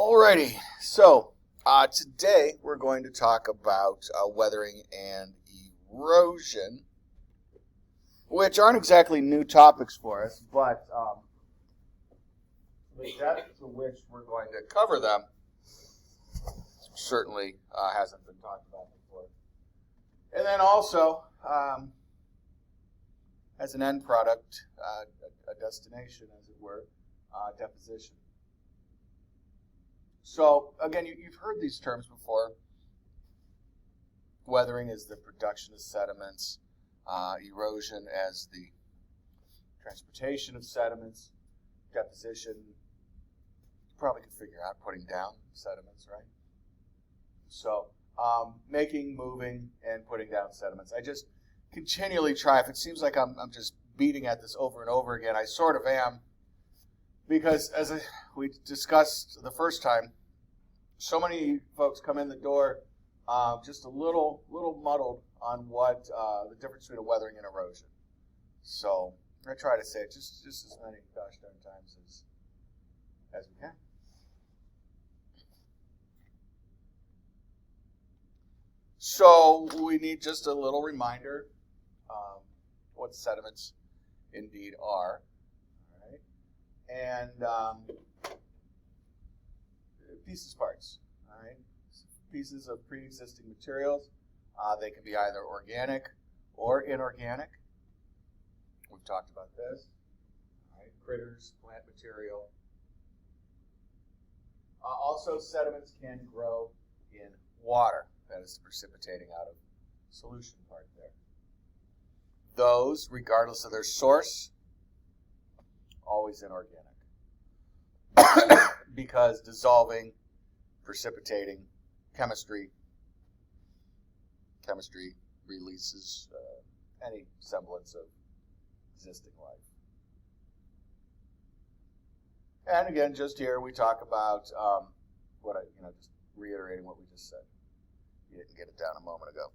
Alrighty, so today we're going to talk about weathering and erosion, which aren't exactly new topics for us, but the depth to which we're going to cover them certainly hasn't been talked about before. And then also, as an end product, a destination, as it were, deposition. So, again, you've heard these terms before. Weathering is the production of sediments, erosion as the transportation of sediments, deposition, you probably can figure out putting down sediments, right? So, making, moving, and putting down sediments. I just continually try, if it seems like I'm just beating at this over and over again, I sort of am, because as we discussed the first time, so many folks come in the door just a little muddled on what the difference between a weathering and erosion. So I try to say it just as many gosh darn times as we can. So we need just a little reminder what sediments indeed are. All right. And pieces, parts, all right? Pieces of pre-existing materials. They can be either organic or inorganic. We've talked about this. All right. Critters, plant material. Also, sediments can grow in water. That is the precipitating out of solution part there. Those, regardless of their source, always inorganic. Because dissolving, precipitating, chemistry releases any semblance of existing life. And again, just here we talk about just reiterating what we just said. You didn't get it down a moment ago.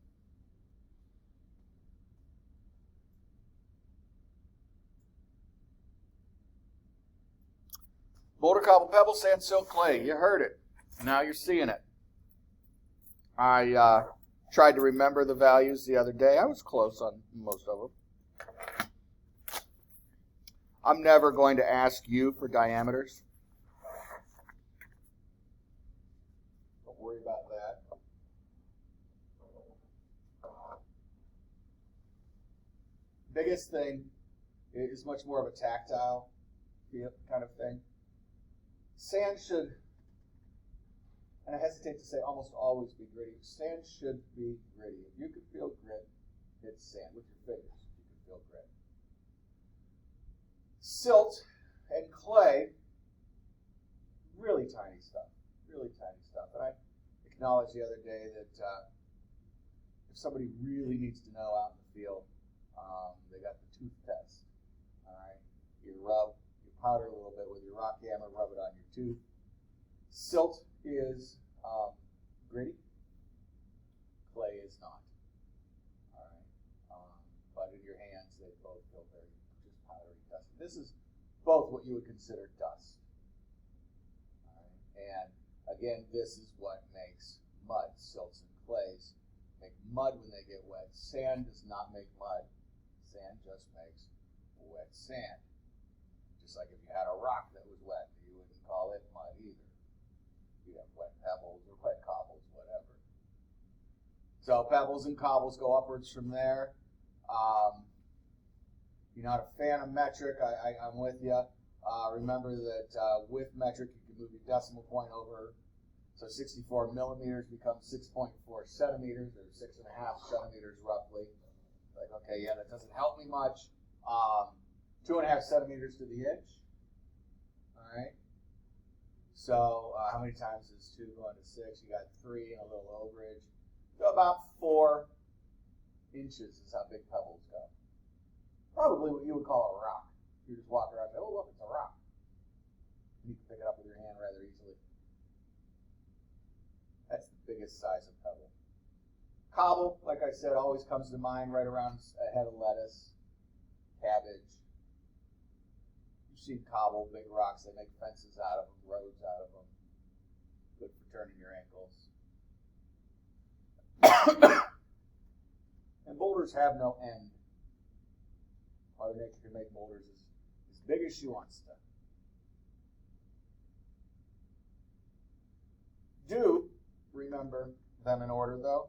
Boulder, cobble, pebble, sand, silt, clay. You heard it. Now you're seeing it. I tried to remember the values the other day. I was close on most of them. I'm never going to ask you for diameters. Don't worry about that. Biggest thing is much more of a tactile kind of thing. Sand should, and I hesitate to say almost always be gritty. Sand should be gritty. If you can feel grit, it's sand. With your fingers, you can feel grit. Silt and clay, really tiny stuff. Really tiny stuff. And I acknowledged the other day that if somebody really needs to know out in the field, they got the tooth test. All right, you powder a little bit with your rock hammer, rub it on your tooth. Silt is gritty. Clay is not. All right. But in your hands, they both feel very just powdery, dusty. This is both what you would consider dust. All right. And again, this is what makes mud. Silts and clays make mud when they get wet. Sand does not make mud. Sand just makes wet sand. Just like if you had a rock that was wet, you wouldn't call it mud either. You'd have wet pebbles or wet cobbles, whatever. So pebbles and cobbles go upwards from there. You're not a fan of metric, I'm with you. Remember that with metric, you can move your decimal point over. So 64 millimeters becomes 6.4 centimeters, or 6.5 centimeters roughly. Like, okay, yeah, that doesn't help me much. 2.5 centimeters to the inch. All right. So how many times is 2 going to 6? You got 3 and a little overage. So about 4 inches is how big pebbles go. Probably what you would call a rock. You just walk around and say, oh, look, it's a rock. You can pick it up with your hand rather easily. That's the biggest size of pebble. Cobble, like I said, always comes to mind right around a head of lettuce, cabbage. You've seen cobble, big rocks. They make fences out of them, roads out of them. Good for turning your ankles. And boulders have no end. Mother Nature can make boulders as big as she wants to. Do remember them in order, though,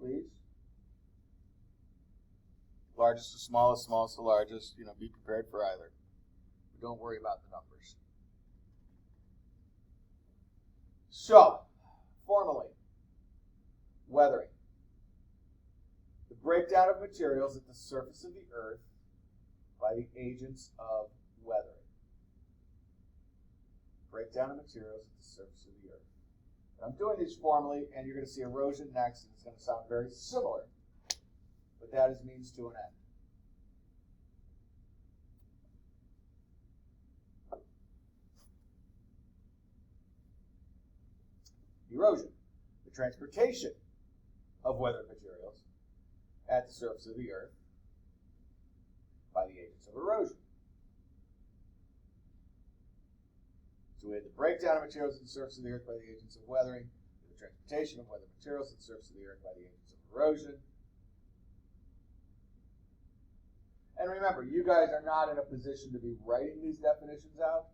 please. Largest to smallest, smallest to largest. Be prepared for either. But don't worry about the numbers. So, formally, weathering. The breakdown of materials at the surface of the earth by the agents of weathering. Breakdown of materials at the surface of the earth. I'm doing these formally, and you're going to see erosion next, and it's going to sound very similar, but that is means to an end. Erosion, the transportation of weathered materials at the surface of the earth by the agents of erosion. So we had the breakdown of materials at the surface of the earth by the agents of weathering, the transportation of weathered materials at the surface of the earth by the agents of erosion. And remember, you guys are not in a position to be writing these definitions out.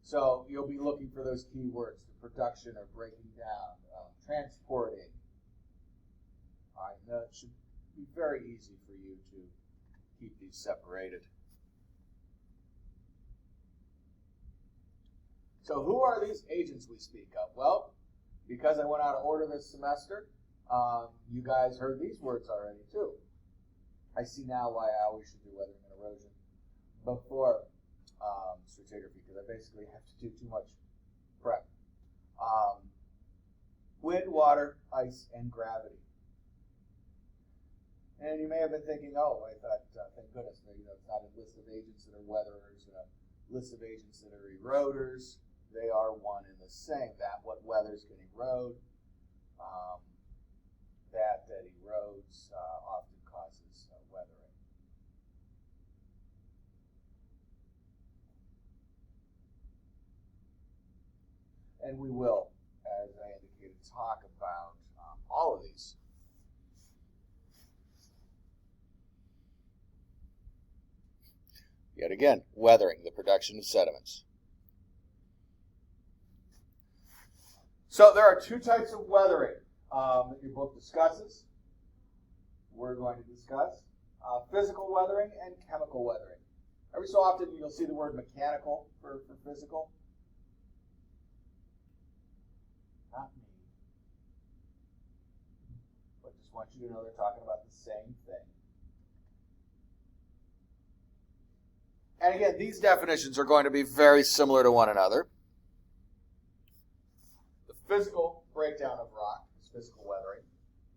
So you'll be looking for those key words, the production or breaking down, transporting. All right, that should be very easy for you to keep these separated. So who are these agents we speak of? Well, because I went out of order this semester, you guys heard these words already too. I see now why I always should do weathering and erosion before stratigraphy, because I basically have to do too much prep. Wind, water, ice, and gravity. And you may have been thinking, oh, I thought, thank goodness, it's not a list of agents that are weatherers and a list of agents that are eroders. They are one and the same. That what weathers can erode, that erodes often causes weathering. And we will, as I indicated, talk about all of these. Yet again, weathering, the production of sediments. So there are two types of weathering that your book discusses. We're going to discuss physical weathering and chemical weathering. Every so often you'll see the word mechanical for physical. Not me. But just want you to know they're talking about the same thing. And again, these definitions are going to be very similar to one another. The physical breakdown of rock is physical weathering.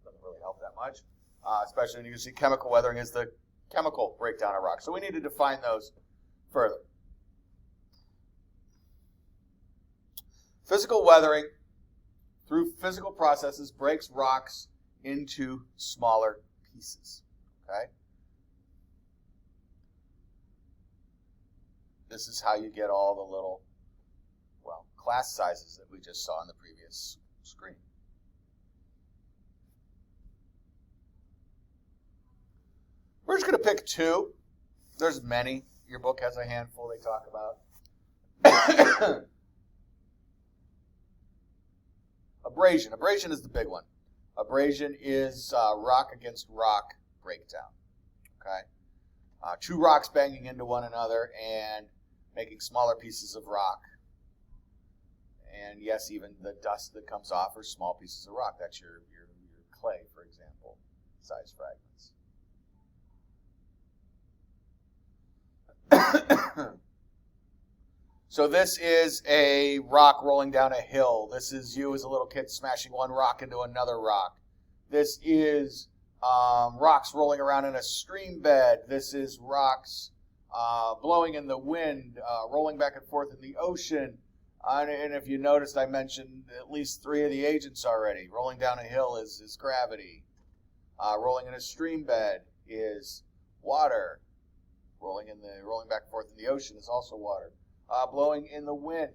Doesn't really help that much, especially when you see chemical weathering is the chemical breakdown of rock. So we need to define those further. Physical weathering, through physical processes, breaks rocks into smaller pieces. Okay? This is how you get all the little, class sizes that we just saw on the previous screen. We're just going to pick two. There's many. Your book has a handful they talk about. Abrasion. Abrasion is the big one. Abrasion is rock against rock breakdown. Okay? Two rocks banging into one another and making smaller pieces of rock. And yes, even the dust that comes off are small pieces of rock. That's your clay, for example, size fragments. So this is a rock rolling down a hill. This is you as a little kid smashing one rock into another rock. This is rocks rolling around in a stream bed. This is rocks blowing in the wind, rolling back and forth in the ocean. And if you noticed, I mentioned at least three of the agents already. Rolling down a hill is gravity. Rolling in a stream bed is water. Rolling back and forth in the ocean is also water. Blowing in the wind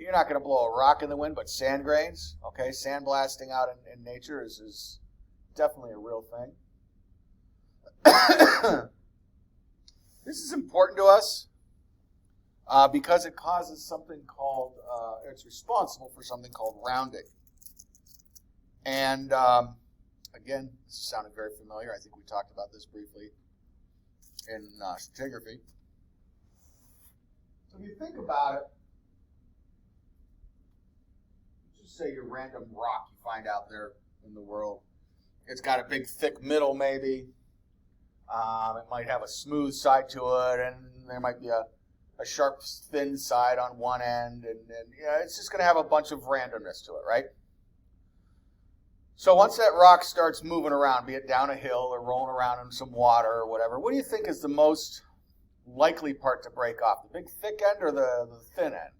you're not going to blow a rock in the wind, but sand grains, okay, sandblasting out in nature is definitely a real thing. This is important to us because it causes something called, it's responsible for something called rounding. And again, this is sounding very familiar. I think we talked about this briefly in stratigraphy. So if you think about it, just say your random rock you find out there in the world. It's got a big, thick middle, maybe. It might have a smooth side to it, and there might be a sharp, thin side on one end, and yeah, it's just going to have a bunch of randomness to it, right? So once that rock starts moving around, be it down a hill or rolling around in some water or whatever, what do you think is the most likely part to break off? The big, thick end or the thin end?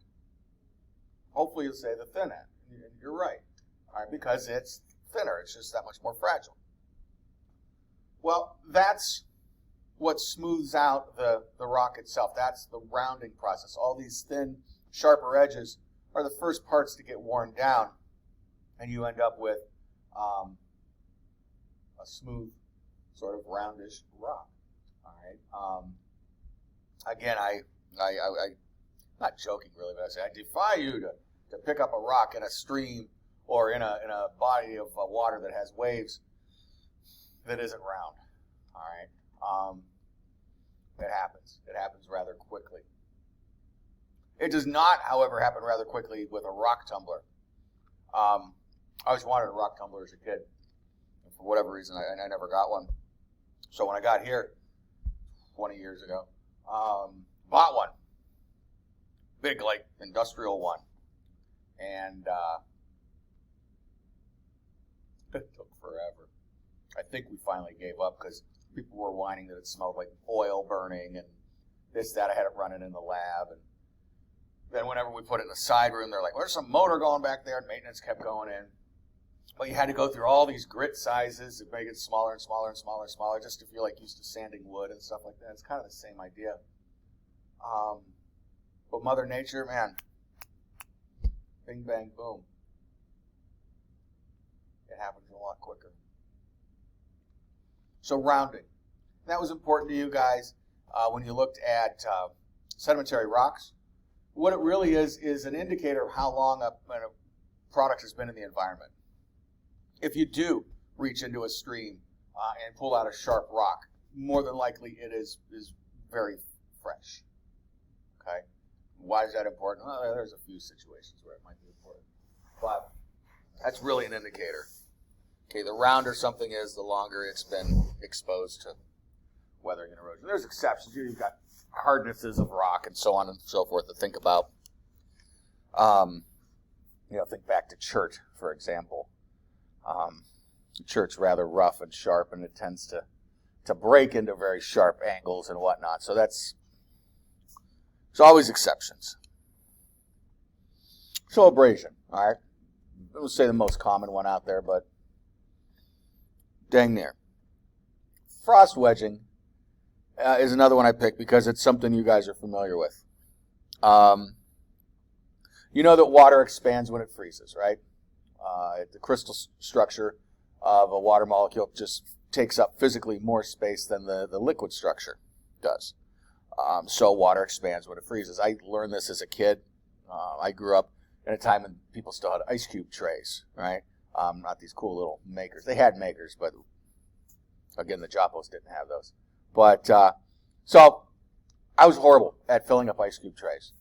Hopefully you'll say the thin end. You're right, all right, because it's thinner. It's just that much more fragile. Well, that's what smooths out the rock itself. That's the rounding process. All these thin, sharper edges are the first parts to get worn down, and you end up with a smooth, sort of roundish rock. All right. Again, I'm not joking really, but I say I defy you to pick up a rock in a stream or in a body of water that has waves that isn't round. All right. It happens. It happens rather quickly. It does not, however, happen rather quickly with a rock tumbler. I always wanted a rock tumbler as a kid. And for whatever reason, I never got one. So when I got here 20 years ago, bought one. Big, like, industrial one. And it took forever. I think we finally gave up because people were whining that it smelled like oil burning and this, that. I had it running in the lab. And then whenever we put it in the side room, they're like, well, there's some motor going back there, and maintenance kept going in. But you had to go through all these grit sizes to make it smaller and smaller and smaller and smaller just to feel like used to sanding wood and stuff like that. It's kind of the same idea. But Mother Nature, man, bing, bang, boom. It happens a lot quicker. So rounding. That was important to you guys when you looked at sedimentary rocks. What it really is an indicator of how long a product has been in the environment. If you do reach into a stream and pull out a sharp rock, more than likely it is very fresh. Okay? Why is that important? Well, there's a few situations where it might be important. But that's really an indicator. Okay, the rounder something is, the longer it's been exposed to weathering and erosion. There's exceptions. You've got hardnesses of rock and so on and so forth to think about. Think back to chert, for example. Chert's rather rough and sharp, and it tends to break into very sharp angles and whatnot. So there's always exceptions. So abrasion, all right. I would say the most common one out there, but dang near. Frost wedging is another one I picked because it's something you guys are familiar with. You know that water expands when it freezes, right? The crystal structure of a water molecule just takes up physically more space than the liquid structure does. So water expands when it freezes. I learned this as a kid. I grew up in a time when people still had ice cube trays, right? Not these cool little makers. They had makers, but again, the Japos didn't have those. But so I was horrible at filling up ice cube trays.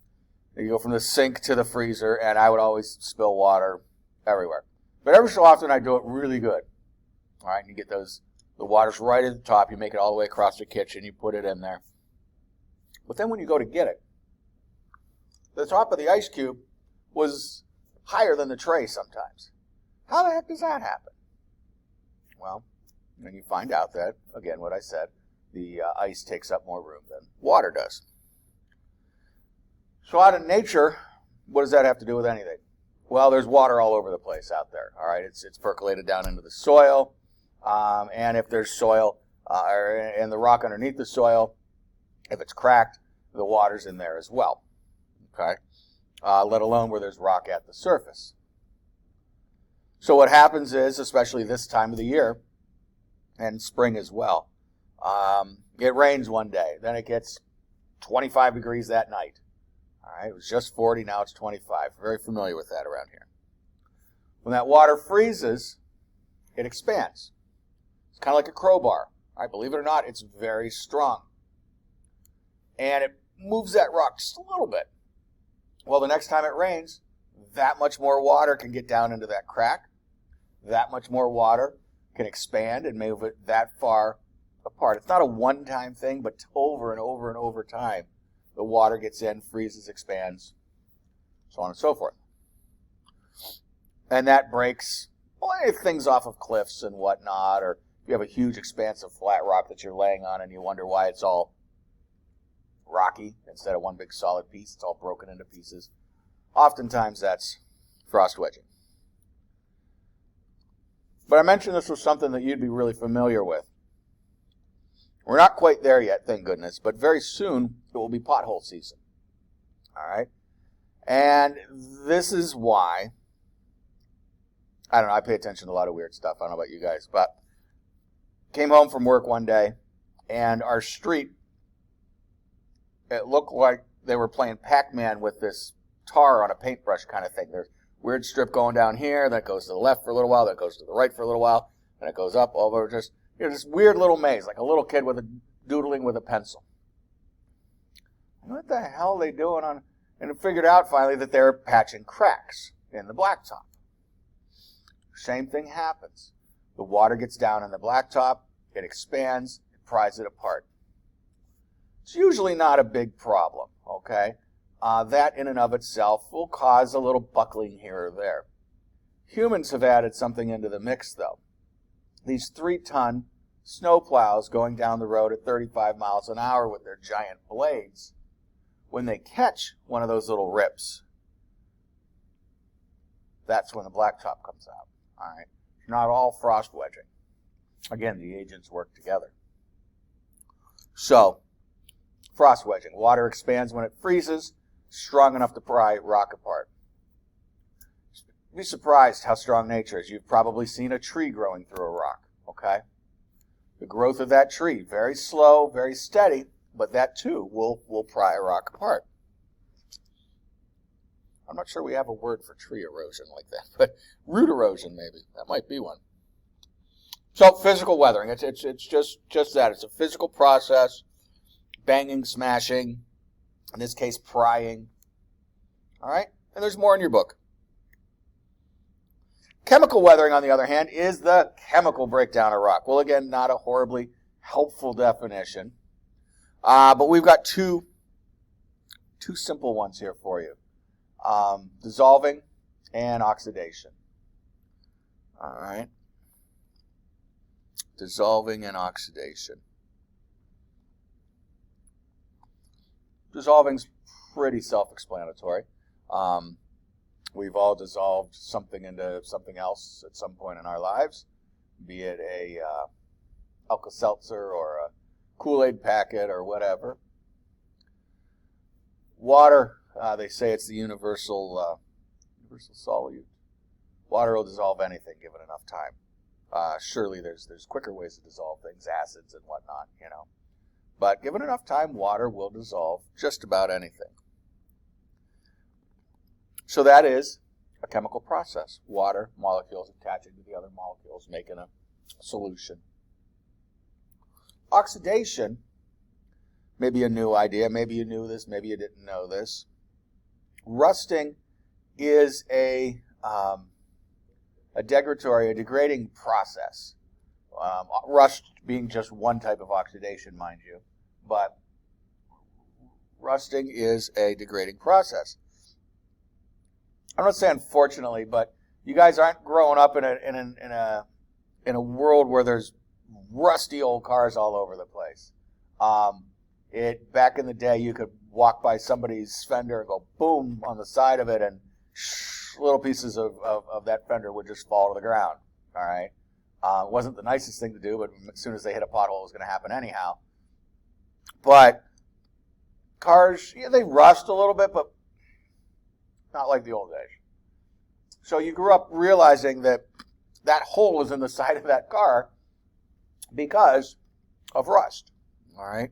You go from the sink to the freezer, and I would always spill water everywhere. But every so often, I do it really good. All right, and you get the water's right at the top. You make it all the way across the kitchen. You put it in there. But then when you go to get it, the top of the ice cube was higher than the tray sometimes. How the heck does that happen? Well, then you find out that, again, what I said, the ice takes up more room than water does. So out in nature, what does that have to do with anything? Well, there's water all over the place out there. All right, it's percolated down into the soil, and if there's soil and the rock underneath the soil, if it's cracked, the water's in there as well. Okay, let alone where there's rock at the surface. So what happens is, especially this time of the year, and spring as well, it rains one day, then it gets 25 degrees that night. All right, it was just 40, now it's 25. Very familiar with that around here. When that water freezes, it expands. It's kind of like a crowbar. All right, believe it or not, it's very strong. And it moves that rock just a little bit. Well, the next time it rains, that much more water can get down into that crack. That much more water can expand and move it that far apart. It's not a one-time thing, but over and over and over time, the water gets in, freezes, expands, so on and so forth. And that breaks things off of cliffs and whatnot, or you have a huge expanse of flat rock that you're laying on and you wonder why it's all rocky instead of one big solid piece. It's all broken into pieces. Oftentimes that's frost wedging. But I mentioned this was something that you'd be really familiar with. We're not quite there yet, thank goodness, but very soon it will be pothole season. All right? And this is why, I don't know, I pay attention to a lot of weird stuff. I don't know about you guys, but came home from work one day, and our street, it looked like they were playing Pac-Man with this tar on a paintbrush kind of thing. There's a weird strip going down here, that goes to the left for a little while, that goes to the right for a little while, and it goes up over just, this weird little maze, like a little kid with a doodling with a pencil. What the hell are they doing on? And I figured out finally that they're patching cracks in the blacktop. Same thing happens. The water gets down in the blacktop, it expands, it pries it apart. It's usually not a big problem, okay? That in and of itself will cause a little buckling here or there. Humans have added something into the mix, though. These 3-ton snow plows going down the road at 35 miles an hour with their giant blades, when they catch one of those little rips, that's when the blacktop comes out. All right, it's not all frost wedging. Again, the agents work together. So, frost wedging. Water expands when it freezes, strong enough to pry rock apart. You'd be surprised how strong nature is. You've probably seen a tree growing through a rock, okay? The growth of that tree, very slow, very steady, but that too will pry a rock apart. I'm not sure we have a word for tree erosion like that, but root erosion maybe. That might be one. So physical weathering, it's just that. It's a physical process, banging, smashing, in this case prying. All right? And there's more in your book. Chemical weathering, on the other hand, is the chemical breakdown of rock. Well, again, not a horribly helpful definition. But we've got two simple ones here for you. Dissolving and oxidation. All right. Dissolving and oxidation. Dissolving's pretty self-explanatory. We've all dissolved something into something else at some point in our lives, be it a Alka-Seltzer or a Kool-Aid packet or whatever. Water, they say it's the universal solute. Water will dissolve anything given enough time. Surely there's quicker ways to dissolve things, acids and whatnot, you know. But given enough time, water will dissolve just about anything. So that is a chemical process. Water molecules attaching to the other molecules, making a solution. Oxidation may be a new idea. Maybe you knew this, maybe you didn't know this. Rusting is a degrading process. Rust being just one type of oxidation, mind you. But rusting is a degrading process. I'm not saying unfortunately, but you guys aren't growing up in a world where there's rusty old cars all over the place. Back in the day, you could walk by somebody's fender and go boom on the side of it, and little pieces of that fender would just fall to the ground. All right, it wasn't the nicest thing to do, but as soon as they hit a pothole, it was going to happen anyhow. But cars, yeah, they rust a little bit, but Not like the old days. So you grew up realizing that that hole is in the side of that car because of rust. All right?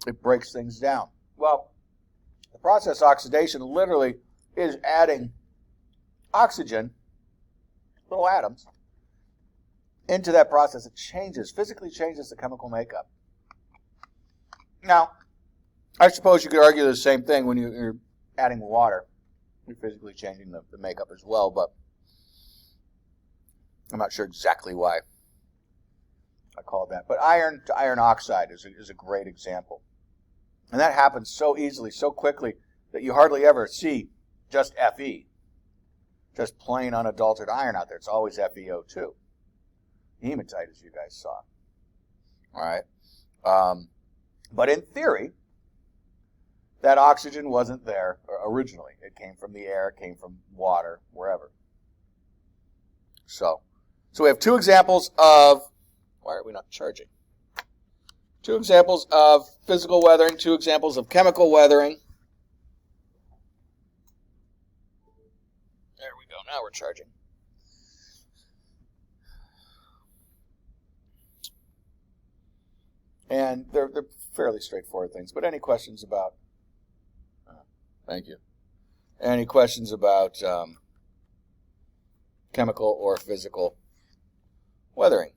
It breaks things down. Well, the process oxidation literally is adding oxygen, little atoms, into that process. It changes, physically changes the chemical makeup. Now, I suppose you could argue the same thing when you're adding water. You're physically changing the makeup as well, but I'm not sure exactly why I call it that. But iron to iron oxide is a great example. And that happens so easily, so quickly, that you hardly ever see just Fe, just plain unadulterated iron out there. It's always FeO2. Hematite, as you guys saw. All right. But in theory, that oxygen wasn't there originally. It came from the air, it came from water, wherever. So we have two examples of, why are we not charging? Two examples of physical weathering, two examples of chemical weathering. There we go, now we're charging. And they're fairly straightforward things. But any questions about, thank you. Any questions about chemical or physical weathering?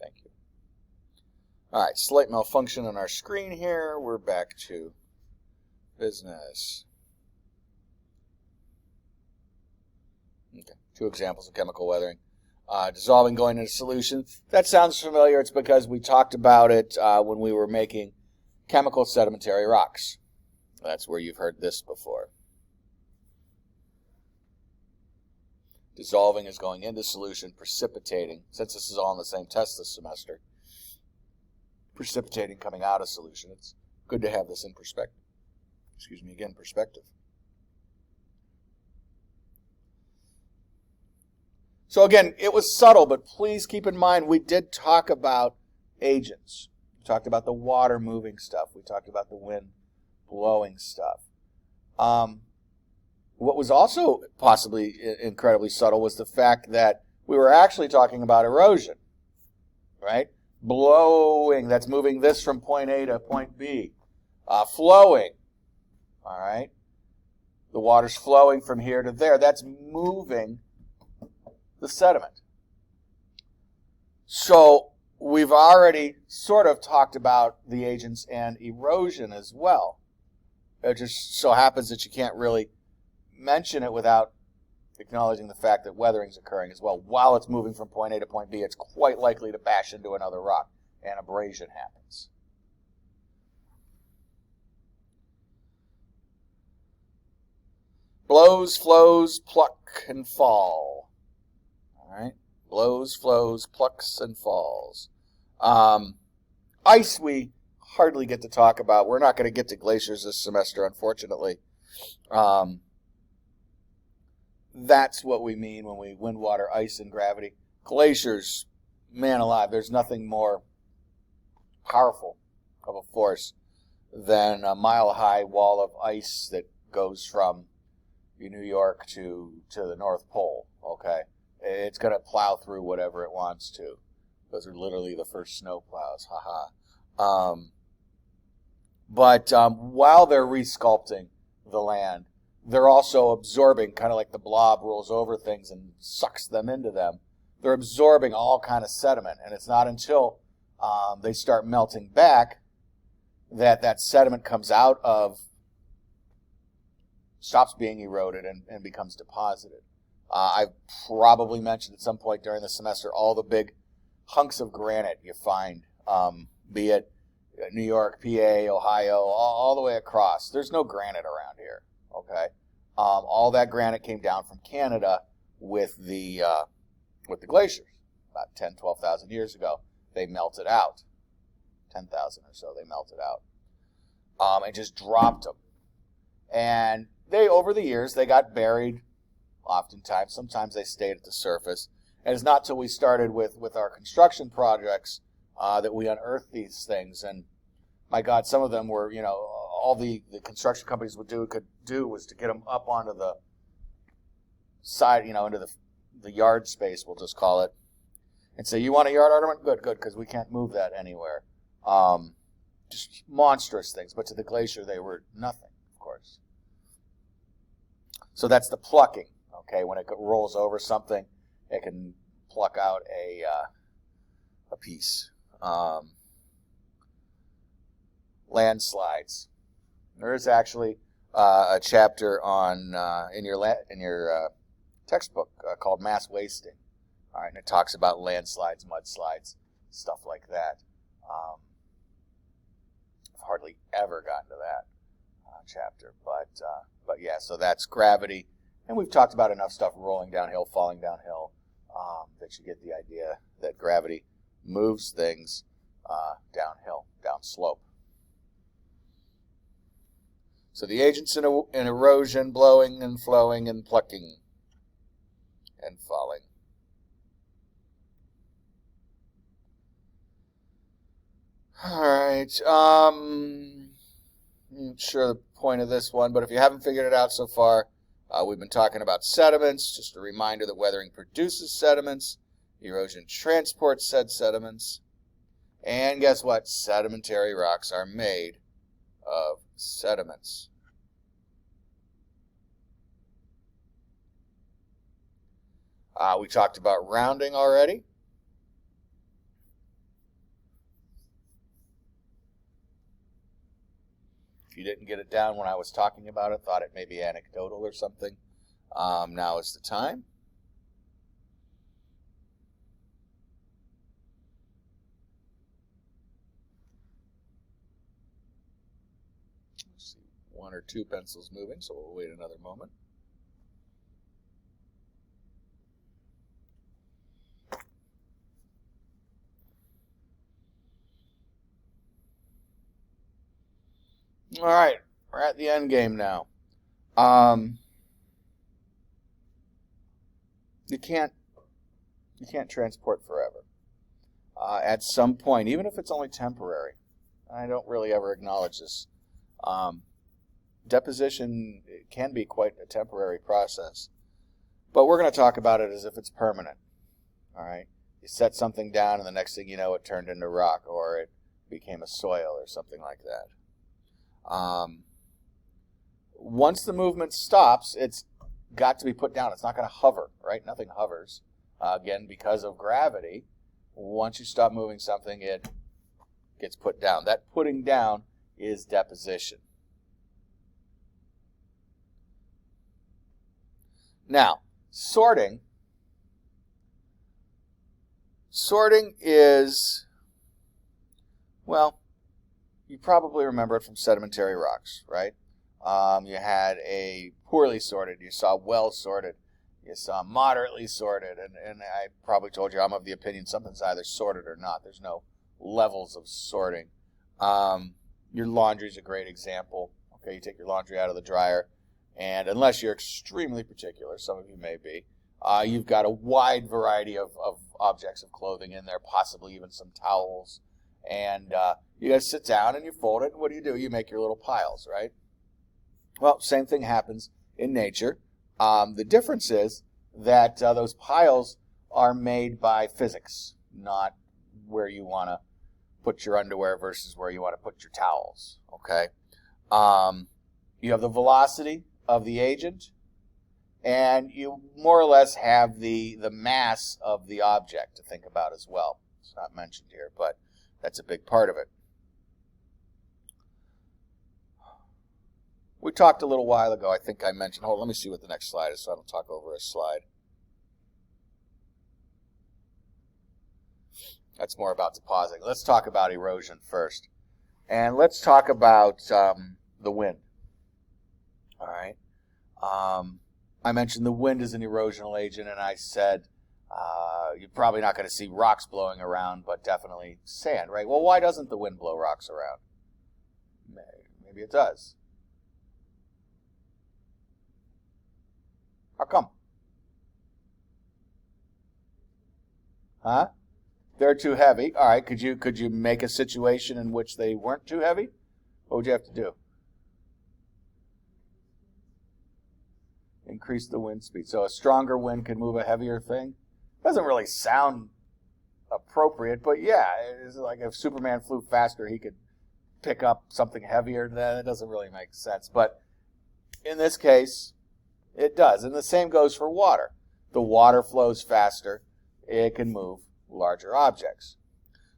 Thank you. All right, slight malfunction on our screen here. We're back to business. Okay, two examples of chemical weathering. Dissolving going into solution. That sounds familiar. It's because we talked about it when we were making chemical sedimentary rocks. That's where you've heard this before. Dissolving is going into solution, precipitating. Since this is all in the same test this semester, precipitating coming out of solution. It's good to have this in perspective. Excuse me, again, perspective. So again, it was subtle, but please keep in mind we did talk about agents. We talked about the water moving stuff. We talked about the wind blowing stuff. What was also possibly incredibly subtle was the fact that we were actually talking about erosion, right? Blowing, that's moving this from point A to point B. Flowing, all right? The water's flowing from here to there. That's moving the sediment. So we've already sort of talked about the agents and erosion as well. It just so happens that you can't really mention it without acknowledging the fact that weathering is occurring as well. While it's moving from point A to point B, it's quite likely to bash into another rock, and abrasion happens. Blows, flows, pluck, and fall. All right, blows, flows, plucks, and falls. Ice we hardly get to talk about. We're not going to get to glaciers this semester, unfortunately. That's what we mean when we wind, water, ice, and gravity. Glaciers, man alive, there's nothing more powerful of a force than a mile-high wall of ice that goes from New York to the North Pole, okay? It's going to plow through whatever it wants to. Those are literally the first snow plows, haha. But while they're resculpting the land, they're also absorbing, kind of like the blob rolls over things and sucks them into them. They're absorbing all kind of sediment, and it's not until they start melting back that sediment comes out of, stops being eroded and becomes deposited. I've probably mentioned at some point during the semester all the big hunks of granite you find, be it New York, PA, Ohio, all the way across. There's no granite around here, okay? All that granite came down from Canada with the glaciers about 10, 12,000 years ago. They melted out. 10,000 or so, they melted out. And just dropped them. And they, over the years, they got buried oftentimes. Sometimes they stayed at the surface. And it's not till we started with our construction projects that we unearthed these things. And my God, some of them were, all the construction companies could do was to get them up onto the side, into the yard space, we'll just call it, and say, you want a yard ornament? Good, because we can't move that anywhere. Just monstrous things. But to the glacier, they were nothing, of course. So that's the plucking. Okay, when it rolls over something, it can pluck out a piece. Landslides. There is actually a chapter on in your textbook called Mass Wasting. All right, and it talks about landslides, mudslides, stuff like that. I've hardly ever gotten to that chapter, but yeah, so that's gravity, and we've talked about enough stuff rolling downhill, falling downhill, that you get the idea that gravity moves things downhill, downslope. So the agents in erosion, blowing and flowing and plucking and falling. All right. I'm not sure the point of this one, but if you haven't figured it out so far, we've been talking about sediments. Just a reminder that weathering produces sediments. Erosion transports said sediments. And guess what? Sedimentary rocks are made of sediments. We talked about rounding already. If you didn't get it down when I was talking about it, thought it may be anecdotal or something, now is the time. Let's see, one or two pencils moving, so we'll wait another moment. All right, we're at the end game now. You can't transport forever. At some point, even if it's only temporary, I don't really ever acknowledge this. Deposition can be quite a temporary process, but we're going to talk about it as if it's permanent. All right, you set something down, and the next thing you know, it turned into rock, or it became a soil, or something like that. Once the movement stops, it's got to be put down. It's not going to hover, right? Nothing hovers. Again, because of gravity, once you stop moving something, it gets put down. That putting down is deposition. Now, sorting. Sorting is, well, you probably remember it from sedimentary rocks, right? You had a poorly sorted, you saw well sorted, you saw moderately sorted, and I probably told you I'm of the opinion something's either sorted or not. There's no levels of sorting. Your laundry is a great example. Okay, you take your laundry out of the dryer, and unless you're extremely particular, some of you may be, you've got a wide variety of objects of clothing in there, possibly even some towels, and you got to sit down and you fold it, and what do? You make your little piles, right? Well, same thing happens in nature. The difference is that those piles are made by physics, not where you want to put your underwear versus where you want to put your towels, okay? You have the velocity of the agent, and you more or less have the mass of the object to think about as well. It's not mentioned here, but that's a big part of it. We talked a little while ago, I think I mentioned, hold on, let me see what the next slide is so I don't talk over a slide. That's more about depositing. Let's talk about erosion first. And let's talk about the wind. All right. I mentioned the wind is an erosional agent, and I said you're probably not going to see rocks blowing around, but definitely sand, right? Well, why doesn't the wind blow rocks around? Maybe it does. How come? Huh? They're too heavy. All right, could you make a situation in which they weren't too heavy? What would you have to do? Increase the wind speed. So a stronger wind could move a heavier thing. Doesn't really sound appropriate, but yeah, it's like if Superman flew faster, he could pick up something heavier. Then it doesn't really make sense. But in this case, it does. And the same goes for water. The water flows faster. It can move larger objects.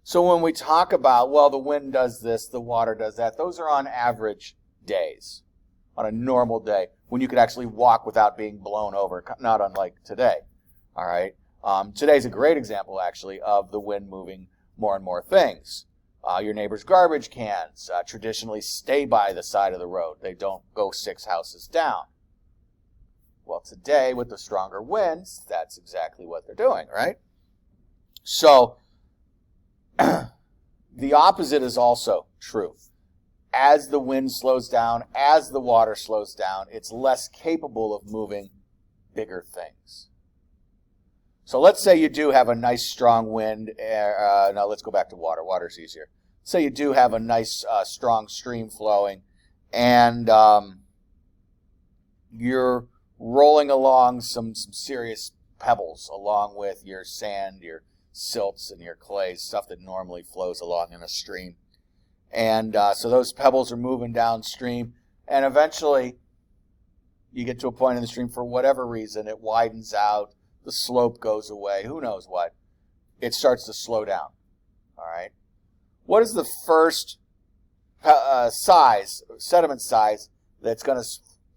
So when we talk about, well, the wind does this, the water does that, those are on average days, on a normal day, when you could actually walk without being blown over, not unlike today. All right. Today's a great example, actually, of the wind moving more and more things. Your neighbor's garbage cans traditionally stay by the side of the road. They don't go 6 houses down. Well, today, with the stronger winds, that's exactly what they're doing, right? So, the opposite is also true. As the wind slows down, as the water slows down, it's less capable of moving bigger things. So let's say you do have a nice strong wind. Now let's go back to water. Water's easier. Say you do have a nice strong stream flowing, and you're rolling along some serious pebbles along with your sand, your silts, and your clays, stuff that normally flows along in a stream. And so those pebbles are moving downstream, and eventually you get to a point in the stream, for whatever reason, it widens out, the slope goes away, who knows what. It starts to slow down, all right? What is the first sediment size that's going to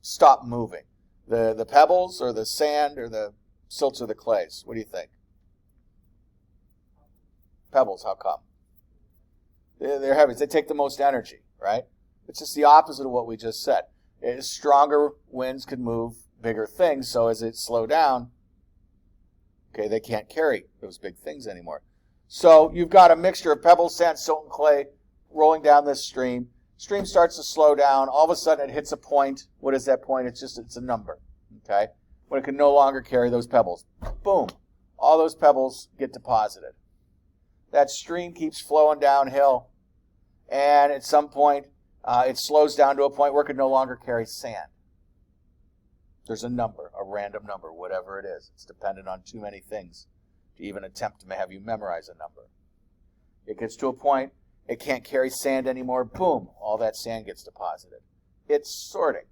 stop moving? The pebbles or the sand or the silts or the clays? What do you think? Pebbles, how come? They're heavy. They take the most energy, right? It's just the opposite of what we just said. Stronger winds can move bigger things, so as it slow down, okay, they can't carry those big things anymore. So you've got a mixture of pebbles, sand, silt, and clay rolling down this stream. Stream starts to slow down. All of a sudden it hits a point. What is that point? It's a number, okay? When it can no longer carry those pebbles. Boom. All those pebbles get deposited. That stream keeps flowing downhill, and at some point it slows down to a point where it can no longer carry sand. There's a number, a random number, whatever it is. It's dependent on too many things to even attempt to have you memorize a number. It gets to a point, it can't carry sand anymore. Boom, all that sand gets deposited. It's sorting.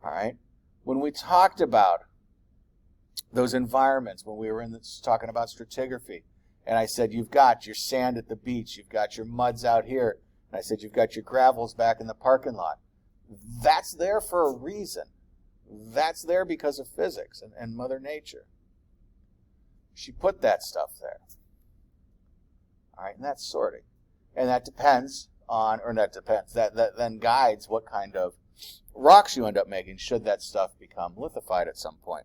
All right? When we talked about those environments, when we were talking about stratigraphy, and I said, you've got your sand at the beach, you've got your muds out here, and I said, you've got your gravels back in the parking lot. That's there for a reason. That's there because of physics and Mother Nature. She put that stuff there. All right, and that's sorting. And that depends on, or that depends, that then guides what kind of rocks you end up making should that stuff become lithified at some point.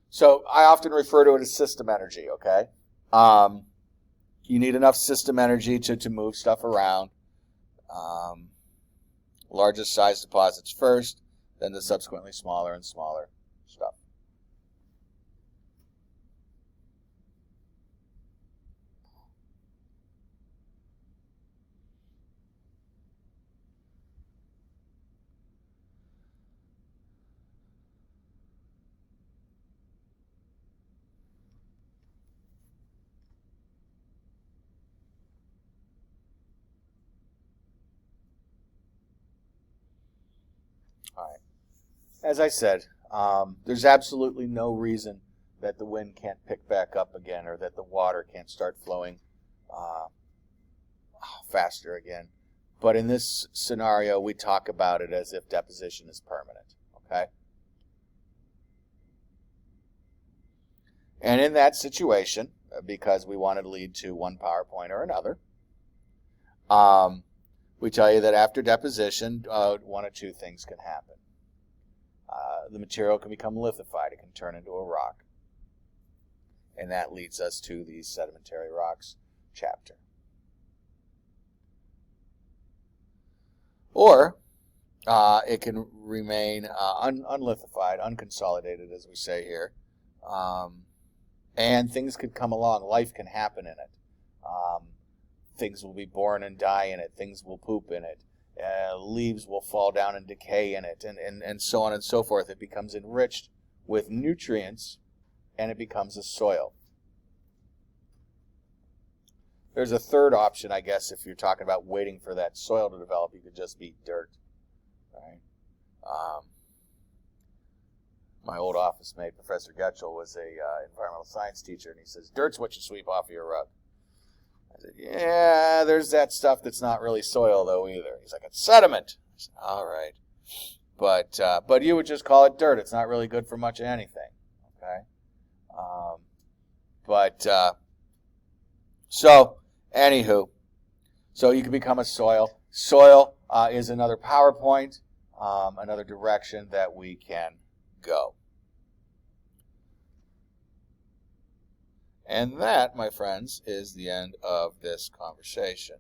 So I often refer to it as system energy, okay? You need enough system energy to move stuff around. Largest size deposits first, then the subsequently smaller and smaller stuff. All right. As I said, there's absolutely no reason that the wind can't pick back up again or that the water can't start flowing faster again. But in this scenario, we talk about it as if deposition is permanent, okay? And in that situation, because we want to lead to one PowerPoint or another, we tell you that after deposition, one of two things can happen. The material can become lithified. It can turn into a rock. And that leads us to the sedimentary rocks chapter. Or it can remain unlithified, unconsolidated, as we say here. And things could come along. Life can happen in it. Things will be born and die in it. Things will poop in it. Leaves will fall down and decay in it, and so on and so forth. It becomes enriched with nutrients, and it becomes a soil. There's a third option, I guess, if you're talking about waiting for that soil to develop. You could just be dirt. Right? My old office mate, Professor Getchell, was a environmental science teacher, and he says, dirt's what you sweep off of your rug. I said, yeah, there's that stuff that's not really soil, though, either. He's like, it's sediment. I said, all right. But you would just call it dirt. It's not really good for much of anything. Okay? So, anywho, so you can become a soil. Soil is another PowerPoint, another direction that we can go. And that, my friends, is the end of this conversation.